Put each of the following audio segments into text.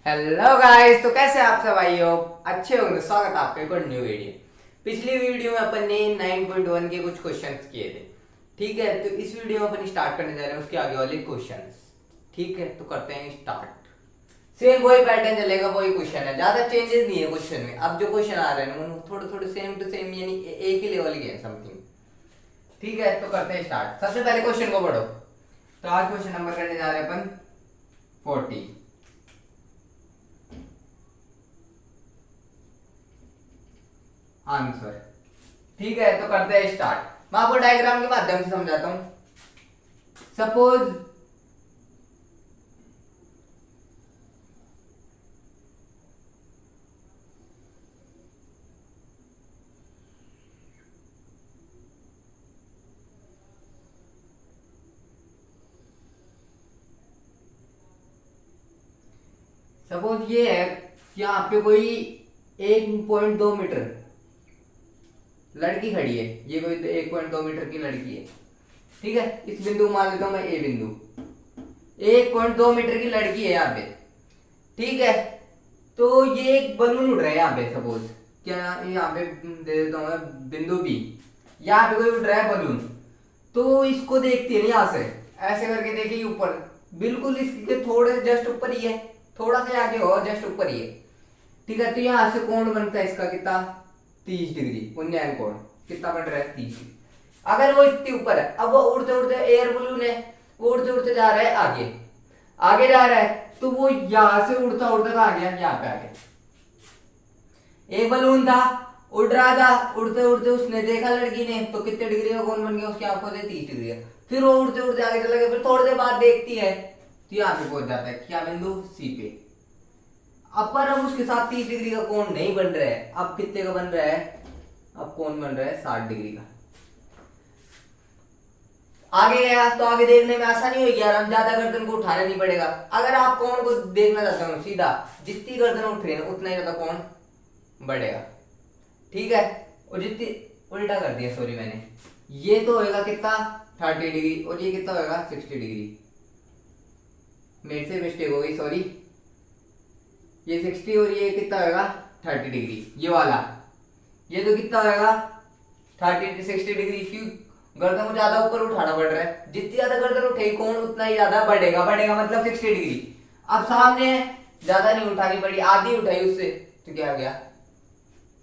Hello guys, तो कैसे आप सब भाई हो? अच्छे होंगे। स्वागत है आपका एक और न्यू वीडियो। पिछली वीडियो में अपन ने 9.1 के कुछ क्वेश्चंस किए थे। ठीक है, तो इस वीडियो में अपन स्टार्ट करने जा रहे हैं उसके आगे वाले क्वेश्चंस। ठीक है, तो करते हैं स्टार्ट। सेम वही पैटर्न चलेगा, वही क्वेश्चन है, ज्यादा चेंजेस नहीं है क्वेश्चन में। अब जो क्वेश्चन आ रहे हैं थोड़े थोड़े सेम टू सेम, यानी एक ही लेवल के हैं समथिंग। ठीक है, तो करते हैं स्टार्ट। सबसे पहले क्वेश्चन को पढ़ो। तो आज क्वेश्चन नंबर करने जा रहे हैं अपन 40। आंसर। ठीक है, तो करते हैं स्टार्ट। मैं आपको डायग्राम के माध्यम से समझाता हूं। सपोज सपोज ये है कि यहाँ पे कोई 1.2 मीटर लड़की खड़ी है। ये कोई 1.2 मीटर की लड़की है। ठीक है, इस बिंदु को मान लेता हूं मैं ए बिंदु। 1.2 मीटर की लड़की है यहाँ पे। ठीक है, तो ये एक बलून उड़ रहा है यहाँ पे। सपोज क्या यहाँ पे दे देता हूँ मैं बिंदु बी। यहाँ पे कोई उड़ रहा है बलून। तो इसको देखती है ना, यहाँ से ऐसे करके देखिए ऊपर, बिल्कुल इसके थोड़े जस्ट ऊपर ही है, थोड़ा सा आगे हो, जस्ट ऊपर ही है। ठीक है, तो यहाँ से कोण बनता है इसका कितना? 30 डिग्री। उन्नयन कोण कितना बन रहा है? 30। अगर वो इतनी ऊपर है, अब वो उड़ते उड़ते एयर बलून है, वो उड़ते उड़ते जा रहा है आगे, आगे जा रहा है। तो वो यहां से उड़ता उड़ता कहां गया? यहाँ पे आ गया। एक बलून था, उड़ रहा था, उड़ते उड़ते उसने देखा लड़की ने, तो कितने डिग्री का कोण बन गया उसकी आंखों से? 30 डिग्री का। फिर वो उड़ते उड़ते आगे चला गया, फिर थोड़ी देर बाद देखती है तो यहाँ पे पहुंच जाता है क्या बिंदु? सी पे। अब पर अब उसके साथ 30 डिग्री का कोण नहीं बन रहा है। अब कितने का बन रहा है? अब कोण बन रहा है 60 डिग्री का। आगे गया तो आगे देखने में आसानी होगी यार, हम ज्यादा गर्दन को उठाना नहीं पड़ेगा। अगर आप कोण को देखना चाहते हो सीधा, जितनी गर्दन उठ रही है उतना ही ज्यादा कोण बढ़ेगा। ठीक है, और जितनी उल्टा कर दिया, सॉरी मैंने, ये तो होएगा कितना? 30 डिग्री, और ये कितना होएगा? 60 डिग्री। मेरे से मिस्टेक हो गई, सॉरी। ये 60 और ये कितना होएगा? 30 डिग्री। ये वाला ये तो कितना होएगा? 60 डिग्री। क्यों? गर्दन को ज्यादा ऊपर उठाना पड़ रहा है। जितनी ज्यादा गर्दन उठेगी कोण उतना ही ज्यादा बढ़ेगा। बढ़ेगा मतलब 60 डिग्री। अब सामने ज्यादा नहीं उठानी पड़ी, आधी उठाई उससे, तो क्या आ गया?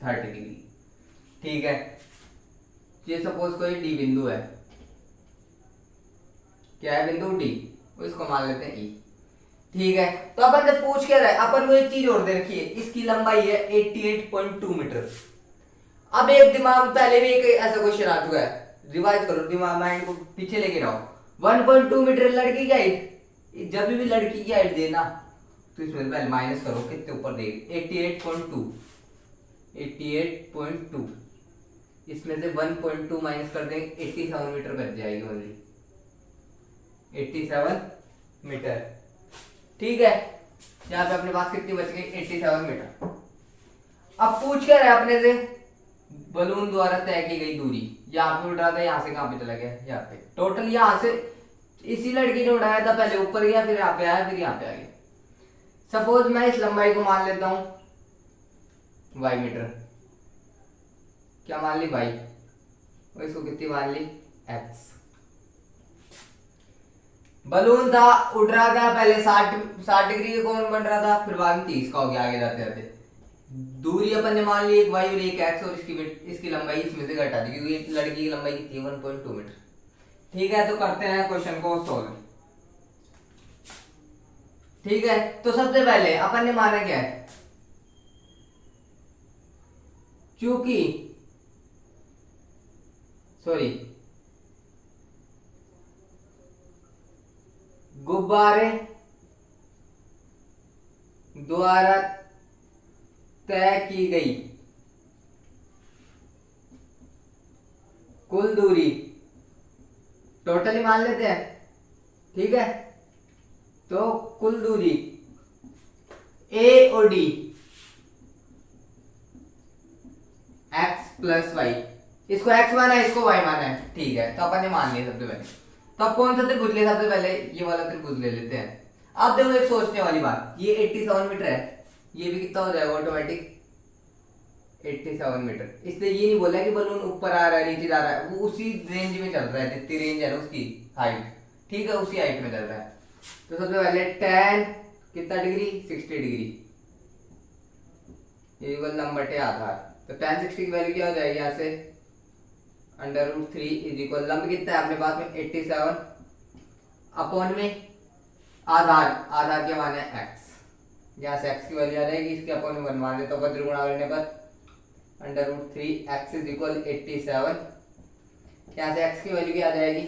30 डिग्री। ठीक है, ये सपोज कोई डी बिंदु है। क्या है? बिंदु डी। इसको मान लेते हैं ई। ठीक है, तो अपन जब पूछ के रहा है, अपन को एक चीज और दे रखी है, इसकी लंबाई है 88.2 मीटर। अब एक दिमाग में पहले भी एक ऐसा क्वेश्चन आ चुका है, रिवाइज करो, दिमाग माइंड को पीछे लेके रहो। 1.2 मीटर लड़की की हाइट। जब भी लड़की की हाइट देना तो इसमें पहले माइनस करो, कितने ऊपर देगी? 88.2। 88.2 इसमें से 1.2 माइनस कर देंगे, 87 मीटर बच जाएगी ओनली। 87 मीटर। ठीक है, यहाँ पे अपने पास कितनी बच गई? 87 मीटर। अब पूछ क्या रहा है अपने से? बलून द्वारा तय की गई दूरी। यहाँ पे उड़ रहा था, यहाँ से कहाँ पे चला गया? यहाँ पे। टोटल यहाँ से इसी लड़की ने उड़ाया था, पहले ऊपर गया, फिर यहाँ पे आया, फिर यहाँ पे आ गया। सपोज मैं इस लंबाई को मान लेता हूं y मीटर। क्या मान ली? y। और इसको कितनी मान ली? x। बलून था, उड़ रहा था, पहले 60 डिग्री का कोण बन रहा था, फिर बाद में 30 का हो गया आगे जाते जाते। दूरी अपन ने मान ली एक y और एक x, और इसकी लंबाई इसमें से घटा दी, क्योंकि लड़की की लंबाई कितनी है? 1.2 मीटर। ठीक है, तो करते हैं क्वेश्चन को सॉल्व। ठीक है, तो सबसे पहले अपन ने माना क्या है? चूंकि सॉरी गुब्बारे द्वारा तय की गई कुल दूरी, टोटली मान लेते हैं। ठीक है, तो कुल दूरी ए और डी x प्लस वाई, इसको x माना है, इसको y माना है। ठीक है, तो अपन ने मान लिया सबसे पहले। तो अब कौन सा त्रिभुज ले? सबसे पहले ये वाला त्रिभुज ले लेते हैं। अब देखो एक सोचने वाली बात, ये 87 मीटर है, ये भी कितना हो जाएगा ऑटोमेटिक 87 मीटर। इसलिए ये नहीं बोला कि बलून ऊपर आ रहा है नीचे जा रहा है, वो उसी रेंज में चल रहा है, जितनी रेंज है ना उसकी हाइट, ठीक है, उसी हाइट में चल रहा है। तो सबसे पहले tan कितना डिग्री 60 डिग्री इक्वल नंबर टे आधार। तो tan 60 की वैल्यू क्या हो जाएगी यहाँ से √3 इज इक्वल लंब कितना है अपने पास में 87 अपॉन में आधार, आधार क्या मान है x, यहाँ से x की वैल्यू आ जाएगी, इसके अपॉन में 1 मान देता हूँ, वज्र गुणा करने पर √3 x इज इक्वल 87, यहाँ से x की वैल्यू क्या आ जाएगी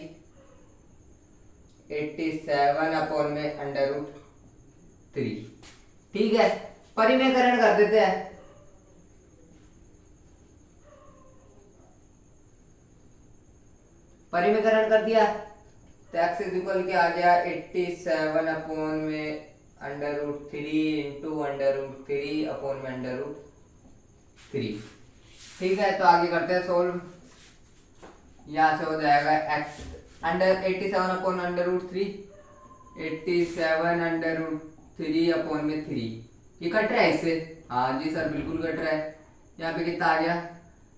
87 अपॉन में √3। ठीक है, परिमेयकरण कर देते हैं। परिमेयकरण कर दिया तो x इज इक्वल क्या आ गया 87 अपॉन में √3 इंटू √3 अपॉन में √3। ठीक है, तो आगे करते हैं सोल्व। यहाँ से हो जाएगा x 87 अपॉन √3, 87 √3 अपॉन में 3, ये कट रहा है इससे, हाँ जी सर बिल्कुल कट रहा है। यहाँ पे कितना आ गया,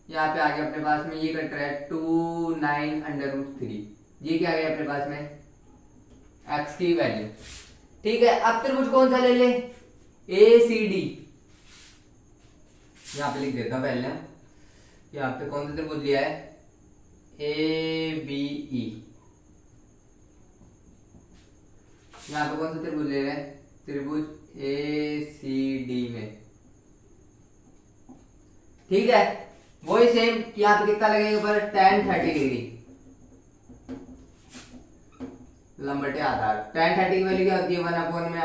यहाँ पे आ गया अपने पास में, ये कट रहा है 29 √3, ये क्या आ गया अपने पास में x की वैल्यू। ठीक है, अब त्रिभुज कौन सा ले ले ACD, यहाँ पे लिख देता हूँ पहले, यहाँ पे कौन सा त्रिभुज लिया है ABE, यहाँ पे कौन सा त्रिभुज ले रहे हैं त्रिभुज ACD में। ठीक है, वही सेम यहाँ पे कितना लगेगा ऊपर tan 30 डिग्री लंबटे आधार, tan 30 की वैल्यू क्या होती है 1 अपॉन में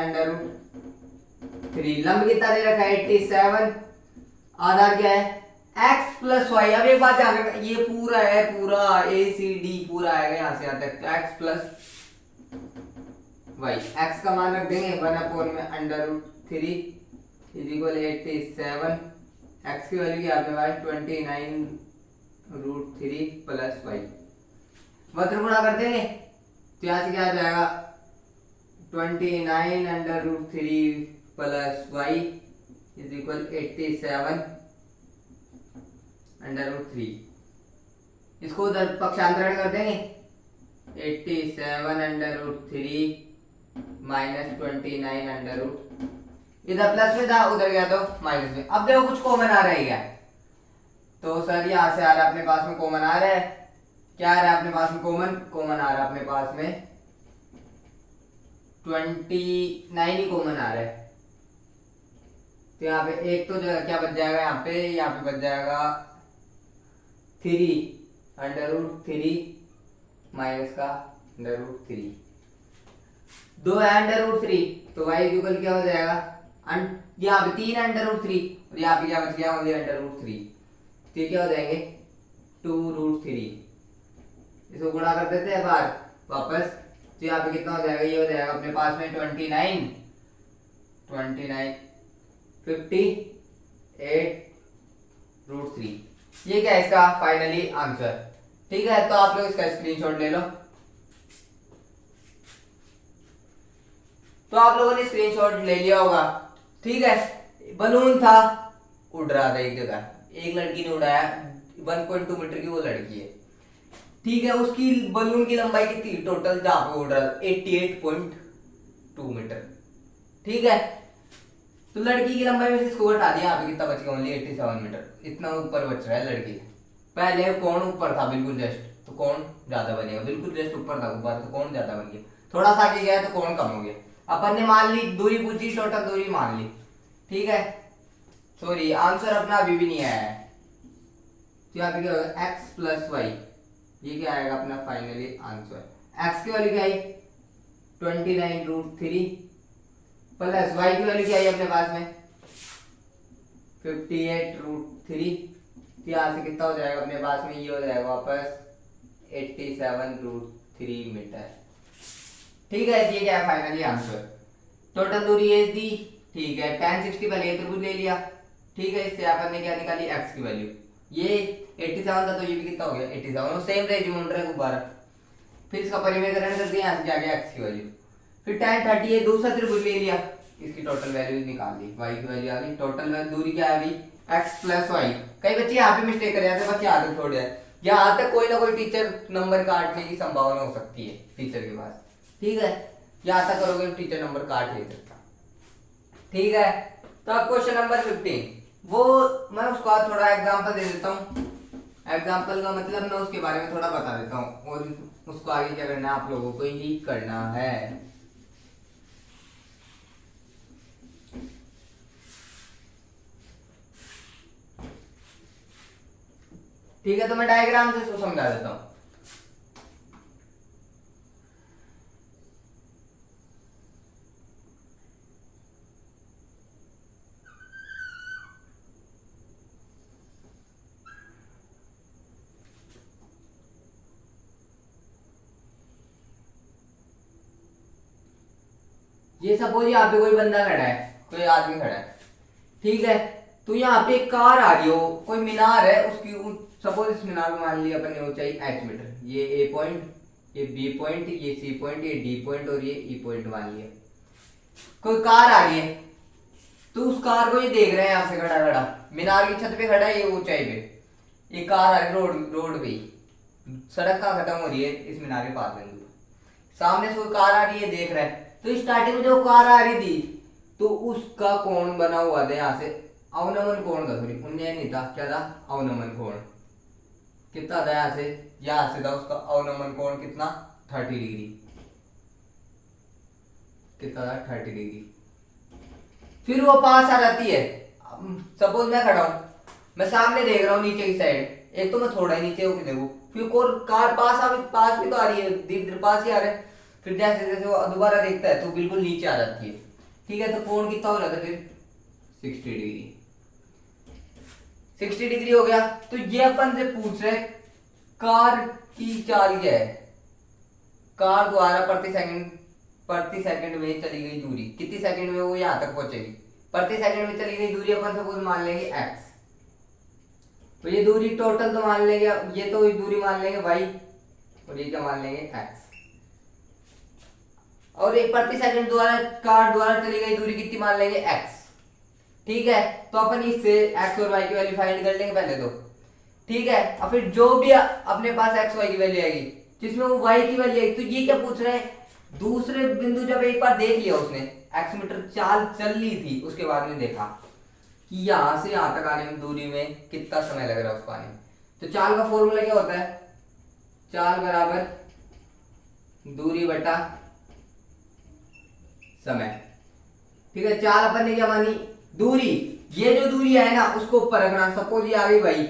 √3, लंब कितना दे रखा है 87, आधार क्या है x प्लस वाई। अब एक बात ध्यान रखना, ये पूरा है पूरा ACD पूरा आएगा यहाँ से यहाँ तक, x प्लस वाई, x का मान रख देंगे 1 अपॉन में √3 इज इक्वल 87, x की वैल्यू क्या आपके पास 29 √3 प्लस वाई, वज्र गुणा कर देंगे तो यहाँ से क्या आ जाएगा 29 √3 प्लस वाई इज इक्वल 87 √3, इसको उधर पक्षांतरण कर देंगे 87 √3 माइनस 29 इधर प्लस में था उधर गया तो माइनस में। अब देखो कुछ कॉमन आ रहा है क्या, तो सर यहाँ से आ रहा है अपने पास में कॉमन आ रहा है, क्या आ रहा है अपने पास में कॉमन आ रहा है अपने पास में 29 ही कॉमन आ रहा है। तो यहाँ पे एक तो क्या बच जाएगा, यहाँ पे बच जाएगा 3 √3 माइनस का √3, 2 √3 तो y इक्वल क्या हो जाएगा, यहाँ पे 3 √3 और यहाँ पे क्या बच गया ओनली √3, तो क्या हो जाएंगे 2√3, इसको गुणा कर देते हैं बार वापस, तो यहाँ पे कितना हो जाएगा, ये हो जाएगा अपने पास में 29 58 √3, ये क्या है इसका फाइनली आंसर। ठीक है, तो आप लोग इसका स्क्रीनशॉट ले लो। तो आप लोगों ने स्क्रीनशॉट ले लिया होगा। ठीक है, बलून था उड़ रहा था एक जगह, एक लड़की ने उड़ाया 1.2 मीटर की वो लड़की है, ठीक है, उसकी बलून की लंबाई कितनी टोटल जहां पे उड़ रहा है 88.2 मीटर। ठीक है, तो लड़की की लंबाई में से इसको हटा दिया, यहाँ पे कितना बच गया ओनली 87 मीटर, इतना ऊपर बच रहा है लड़की। पहले कौन ऊपर था बिल्कुल जस्ट, तो कौन ज्यादा बनेगा, बिल्कुल जस्ट ऊपर था ऊपर, तो कौन ज्यादा बन गया, थोड़ा सा आगे गया तो कौन कम हो गया। अपन ने मान ली दूरी पूछी, टोटल दूरी मान ली। ठीक है, सॉरी आंसर अपना अभी भी नहीं आया है, तो यहाँ पे क्या होगा x प्लस वाई, ये क्या आएगा अपना फाइनली आंसर। x की वैल्यू क्या आई 29 √3 प्लस y की वैल्यू क्या आई अपने पास में 58 √3, तो यहाँ से कितना हो जाएगा अपने पास में, ये हो जाएगा वापस 87 √3 मीटर। ठीक है, ये क्या है फाइनली आंसर। टोटल दूरी ये थी, ठीक है, tan 60 पहले ये त्रिभुज ले लिया। ठीक है, इससे अपन ने क्या निकाली x की वैल्यू, ये 87 था तो ये भी कितना हो गया 87, वो सेम रेंज में उड़ रहा है गुब्बारा। फिर इसका परिमेयकरण कर दिया, यहाँ से क्या गया x की वैल्यू, फिर tan 30 है, दूसरा त्रिभुज ले लिया, इसकी टोटल वैल्यू निकाल ली, y की वैल्यू आ गई, टोटल दूरी क्या आ गई x प्लस वाई। कई बच्चे यहाँ पे मिस्टेक कर जाते हैं, बस यहाँ तक छोड़ जाए, यहाँ तक कोई ना कोई टीचर नंबर काटने की संभावना हो सकती है टीचर के पास, ठीक है, यहाँ तक करोगे तो टीचर नंबर काट ले सकता, ठीक है। तो अब क्वेश्चन नंबर 15, वो मैं उसका थोड़ा एग्जांपल दे देता हूँ, एग्जांपल का मतलब मैं उसके बारे में थोड़ा बता देता हूँ और उसको आगे क्या करना है आप लोगों को ही करना है। ठीक है, तो मैं डायग्राम से इसको समझा देता हूँ। ये सपोज यहाँ पे कोई बंदा खड़ा है, कोई आदमी खड़ा है, ठीक है, तो यहाँ पे एक कार आ रही हो, कोई मीनार है, उसकी सपोज इस मीनार को मान लिया अपन ने ऊंचाई h मीटर, ये a पॉइंट, ये b पॉइंट, ये c पॉइंट, ये d पॉइंट और ये e पॉइंट मान लिया। कोई कार आ रही है, तो उस कार को ये देख रहे हैं यहाँ से खड़ा खड़ा, मीनार की छत पे खड़ा है, ये ऊंचाई पे, ये कार आ रही रोड पे, सड़क कहाँ खत्म हो रही है, इस मीनार के पास बिंदु, सामने से कोई कार आ रही है, देख रहा है, तो स्टार्टिंग में जो कार आ रही थी तो उसका कोण बना हुआ था यहाँ से, अवनमन कोण था, सॉरी उन्नयन नहीं था, क्या था, अवनमन कोण कितना था, यहाँ से था उसका अवनमन कोण कितना, 30 डिग्री, कितना था, 30 डिग्री। फिर वो पास आ जाती है, सपोज मैं खड़ा हूं, मैं सामने देख रहा हूँ नीचे की साइड, एक तो मैं थोड़ा ही नीचे होकर देखूं, फिर कार पास भी तो आ रही है, धीरे धीरे पास ही आ रहा है, फिर जैसे जैसे वो दोबारा देखता है तो बिल्कुल नीचे आ जाती है, ठीक है, तो कोण कितना हो जाता है फिर 60 डिग्री, 60 डिग्री हो गया। तो ये अपन से पूछ रहे कार की चाल क्या है, कार द्वारा प्रति सेकंड में चली गई दूरी, कितनी सेकंड में वो यहां तक पहुंचेगी, प्रति सेकंड में चली गई दूरी अपन सपोज मान लेंगे x, तो ये दूरी टोटल तो मान लेंगे, ये तो दूरी मान लेंगे y और ये क्या मान लेंगे x, और एक प्रति सेकंड द्वारा कार द्वारा चली गई दूरी कितनी मान लेंगे x, ठीक है। तो अपन इससे x और y की वैल्यू फाइंड कर लेंगे पहले तो, ठीक है, और फिर जो भी अपने पास x y की वैल्यू आएगी, जिसमें वो y की वैल्यू आएगी, तो ये क्या पूछ रहे हैं, दूसरे बिंदु जब एक बार देख लिया उसने, x मीटर चाल चल ली थी, उसके बाद में देखा कि यहां से यहां तक आने में दूरी में कितना समय लग रहा है उसको आने में, तो चाल का फॉर्मूला क्या होता है, चाल बराबर दूरी बटा समय, ठीक है। चाल अपन ने क्या मानी, दूरी, ये जो दूरी है ना उसको ऊपर रखना, सपोज ये आ गई भाई,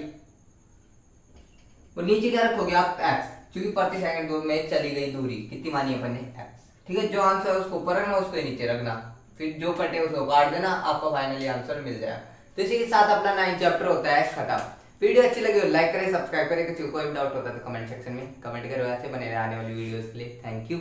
और नीचे क्या रखोगे आप x, क्योंकि प्रति सेकंड में चली गई दूरी कितनी मानी अपन ने x, ठीक है। जो आंसर है उसको ऊपर रखना, उसको नीचे रखना, फिर जो कटे उसको काट देना, आपको फाइनली आंसर मिल जाएगा। तो इसी के साथ अपना 9 चैप्टर होता है खत्म। वीडियो अच्छी लगी हो लाइक करें, सब्सक्राइब करें, किसी को कोई डाउट होता है तो कमेंट सेक्शन में कमेंट करो, ऐसे बने आने वाली वीडियोस के लिए। Thank you.